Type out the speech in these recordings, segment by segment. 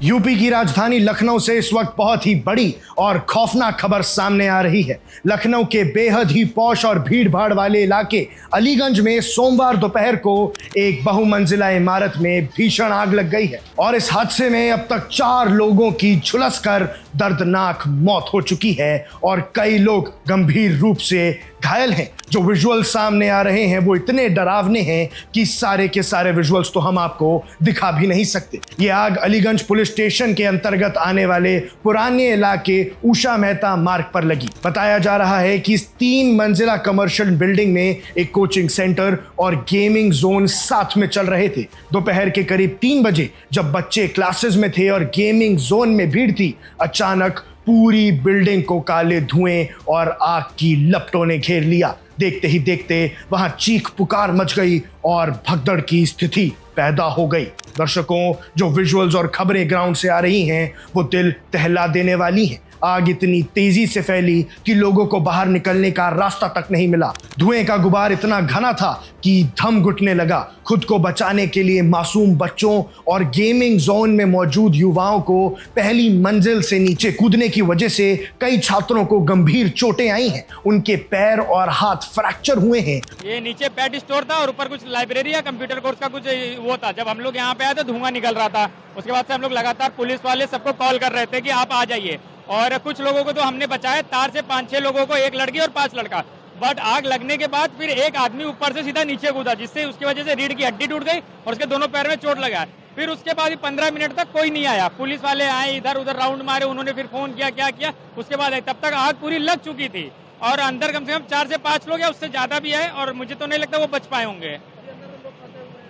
UP की राजधानी लखनऊ से इस वक्त बहुत ही बड़ी और खौफनाक खबर सामने आ रही है। लखनऊ के बेहद ही पौश और भीड़ भाड़ वाले इलाके अलीगंज में सोमवार दोपहर को एक बहुमंजिला इमारत में भीषण आग लग गई है और इस हादसे में अब तक 4 लोगों की झुलसकर दर्दनाक मौत हो चुकी है और कई लोग गंभीर रूप से घायल हैं। जो विजुअल सामने आ रहे हैं वो इतने डरावने हैं कि सारे के सारे विजुअल्स तो हम आपको दिखा भी नहीं सकते। ये आग अलीगंज पुलिस स्टेशन के अंतर्गत आने वाले पुराने इलाके उषा मेहता मार्ग पर लगी। बताया जा रहा है कि इस 3 मंजिला कमर्शियल बिल्डिंग में एक कोचिंग सेंटर और गेमिंग जोन साथ में चल रहे थे। दोपहर के करीब 3 बजे जब बच्चे क्लासेस में थे और गेमिंग जोन में भीड़ थी, अचानक पूरी बिल्डिंग को काले धुएं और आग की लपटों ने घेर लिया। देखते ही देखते वहां चीख पुकार मच गई और भगदड़ की स्थिति पैदा हो गई। दर्शकों, जो विजुअल्स और खबरें ग्राउंड से आ रही हैं वो दिल दहला देने वाली हैं। आग इतनी तेजी से फैली कि लोगों को बाहर निकलने का रास्ता तक नहीं मिला। धुएं का गुबार इतना घना था कि दम घुटने लगा। खुद को बचाने के लिए मासूम बच्चों और गेमिंग जोन में मौजूद युवाओं को पहली मंजिल से नीचे कूदने की वजह से कई छात्रों को गंभीर चोटें आई हैं। उनके पैर और हाथ फ्रैक्चर हुए हैं। ये नीचे पेट स्टोर था और ऊपर कुछ लाइब्रेरी या कंप्यूटर कोर्स का कुछ वो था। जब हम लोग यहाँ पे आए तो धुआं निकल रहा था। उसके बाद से हम लोग लगातार पुलिस वाले सबको कॉल कर रहे थे कि आप आ जाइए और कुछ लोगों को तो हमने बचाया। तार से 5-6 लोगों को, 1 लड़की और 5 लड़का। बट आग लगने के बाद फिर एक आदमी ऊपर से सीधा नीचे कूदा, जिससे उसकी वजह से रीढ़ की हड्डी टूट गई और उसके दोनों पैर में चोट लगा। फिर उसके बाद 15 मिनट तक कोई नहीं आया। पुलिस वाले आए, इधर उधर राउंड मारे, उन्होंने फिर फोन किया, क्या किया, उसके बाद तब तक आग पूरी लग चुकी थी और अंदर कम से कम 4 से 5 लोग या उससे ज्यादा भी है और मुझे तो नहीं लगता वो बच पाए होंगे।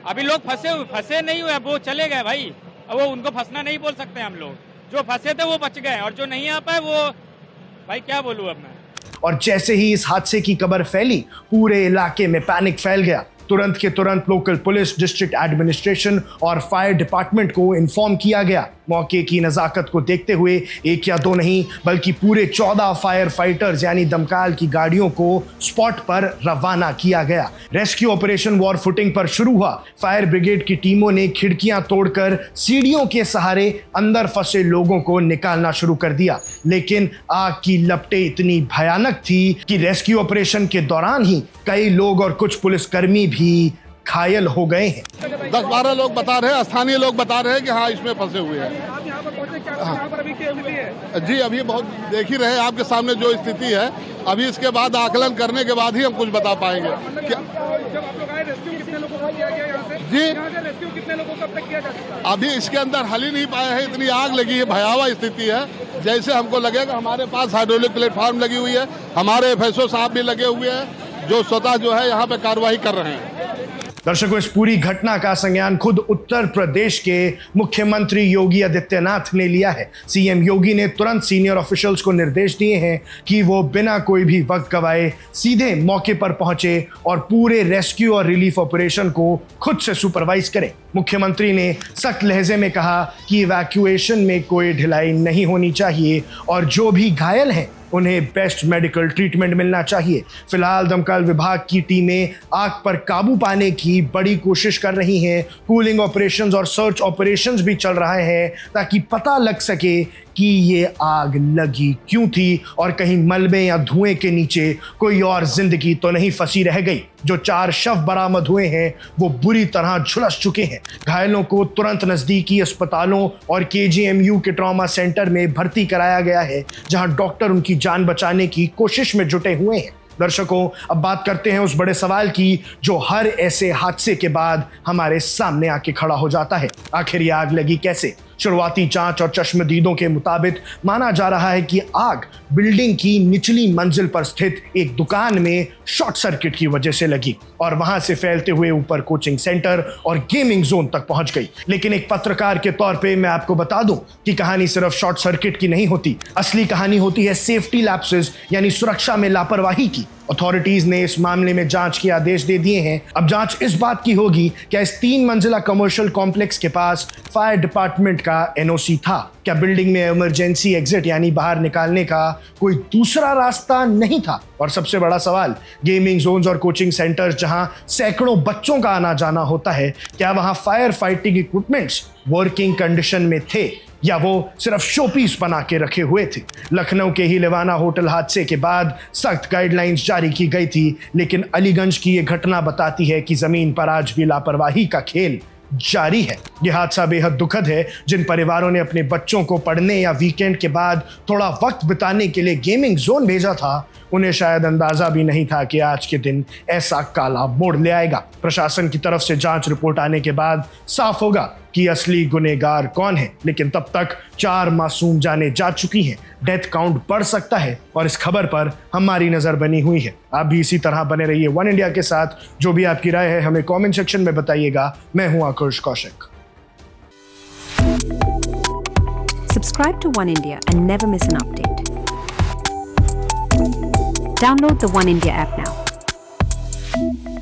अभी लोग फंसे नहीं हुए, वो चले गए भाई। अब वो उनको फंसना नहीं बोल सकते हम लोग। जो फंसे थे वो बच गए और जो नहीं आ पाए वो भाई क्या बोलूं अब मैं। और जैसे ही इस हादसे की खबर फैली, पूरे इलाके में पैनिक फैल गया। तुरंत के तुरंत लोकल पुलिस, डिस्ट्रिक्ट एडमिनिस्ट्रेशन और फायर डिपार्टमेंट को इन्फॉर्म किया गया। मौके की नज़ाकत को देखते हुए 1 या 2 नहीं बल्कि पूरे 14 फायर फाइटर्स यानी दमकल की गाड़ियों को स्पॉट पर रवाना किया गया। रेस्क्यू ऑपरेशन वॉर फुटिंग पर शुरू हुआ। फायर ब्रिगेड की टीमों ने खिड़कियां तोड़कर सीढ़ियों के सहारे अंदर फंसे लोगों को निकालना शुरू कर दिया, लेकिन आग की लपटें इतनी भयानक थी कि रेस्क्यू ऑपरेशन के दौरान ही कई लोग और कुछ पुलिसकर्मी भी घायल हो गए हैं। 10-12 लोग बता रहे हैं, स्थानीय लोग बता रहे हैं कि हाँ इसमें फंसे हुए हैं। जी अभी बहुत देख ही रहे आपके सामने जो स्थिति है। अभी इसके बाद आकलन करने के बाद ही हम कुछ बता पाएंगे। जी अभी इसके अंदर हल ही नहीं पाया है, इतनी आग लगी है, भयावह स्थिति है। जैसे हमको लगेगा हमारे पास हाइड्रोलिक प्लेटफॉर्म लगी हुई है, हमारे FSO साहब भी लगे हुए हैं जो स्वतः जो है यहाँ पे कार्रवाई कर रहे हैं। दर्शकों, इस पूरी घटना का संज्ञान खुद उत्तर प्रदेश के मुख्यमंत्री योगी आदित्यनाथ ने लिया है। सीएम योगी ने तुरंत सीनियर ऑफिशियल्स को निर्देश दिए हैं कि वो बिना कोई भी वक्त गवाए सीधे मौके पर पहुंचे और पूरे रेस्क्यू और रिलीफ ऑपरेशन को खुद से सुपरवाइज करें। मुख्यमंत्री ने सख्त लहजे में कहा कि इवैक्यूएशन में कोई ढिलाई नहीं होनी चाहिए और जो भी घायल हैं उन्हें बेस्ट मेडिकल ट्रीटमेंट मिलना चाहिए। फिलहाल दमकल विभाग की टीमें आग पर काबू पाने की बड़ी कोशिश कर रही हैं। कूलिंग ऑपरेशंस और सर्च ऑपरेशंस भी चल रहे हैं ताकि पता लग सके कि ये आग लगी क्यों थी और कहीं मलबे या धुएं के नीचे कोई और जिंदगी तो नहीं फंसी रह गई। जो 4 शव बरामद हुए हैं वो बुरी तरह झुलस चुके हैं। घायलों को तुरंत नजदीकी अस्पतालों और KGMU के ट्रॉमा सेंटर में भर्ती कराया गया है, जहां डॉक्टर उनकी जान बचाने की कोशिश में जुटे हुए हैं। दर्शकों, अब बात करते हैं उस बड़े सवाल की जो हर ऐसे हादसे के बाद हमारे सामने आके खड़ा हो जाता है। आखिर ये आग लगी कैसे? शुरुआती जांच और चश्मदीदों के मुताबिक माना जा रहा है कि आग बिल्डिंग की निचली मंजिल पर स्थित एक दुकान में शॉर्ट सर्किट की वजह से लगी और वहां से फैलते हुए ऊपर कोचिंग सेंटर और गेमिंग जोन तक पहुंच गई। लेकिन एक पत्रकार के तौर पे मैं आपको बता दूं कि कहानी सिर्फ शॉर्ट सर्किट की नहीं होती। असली कहानी होती है सेफ्टी लैप्सेस यानी सुरक्षा में लापरवाही की। अथॉरिटीज ने इस मामले में जांच के आदेश दे दिए हैं। अब जांच इस बात की होगी कि इस 3 मंजिला कमर्शियल कॉम्प्लेक्स के पास फायर डिपार्टमेंट का एनओसी था? क्या बिल्डिंग में इमरजेंसी एग्जिट यानी बाहर निकालने का कोई दूसरा रास्ता नहीं था? और सबसे बड़ा सवाल, गेमिंग जोन्स और कोचिंग सेंटर्स जहां सैकड़ों बच्चों का आना जाना होता है, क्या वहां fire fighting equipments working condition में थे या वो सिर्फ शोपीस बना के रखे हुए थे? लखनऊ के ही लेवाना होटल हादसे के बाद सख्त गाइडलाइंस जारी की गई थी, लेकिन अलीगंज की यह घटना बताती है कि जमीन पर आज भी लापरवाही का खेल जारी है। यह हादसा बेहद दुखद है। जिन परिवारों ने अपने बच्चों को पढ़ने या वीकेंड के बाद थोड़ा वक्त बिताने के लिए गेमिंग जोन भेजा था, उन्हें शायद अंदाजा भी नहीं था कि आज के दिन ऐसा काला मोड़ ले आएगा। प्रशासन की तरफ से जांच रिपोर्ट आने के बाद साफ होगा कि असली गुनहगार कौन है, लेकिन तब तक 4 मासूम जानें जा चुकी हैं। डेथ काउंट बढ़ सकता है और इस खबर पर हमारी नजर बनी हुई है। आप भी इसी तरह बने रहिए वन इंडिया के साथ। जो भी आपकी राय है हमें कमेंट सेक्शन में बताइएगा। मैं हूं आकुश Kaushik. Subscribe to One India and never miss an update. Download the One India app now.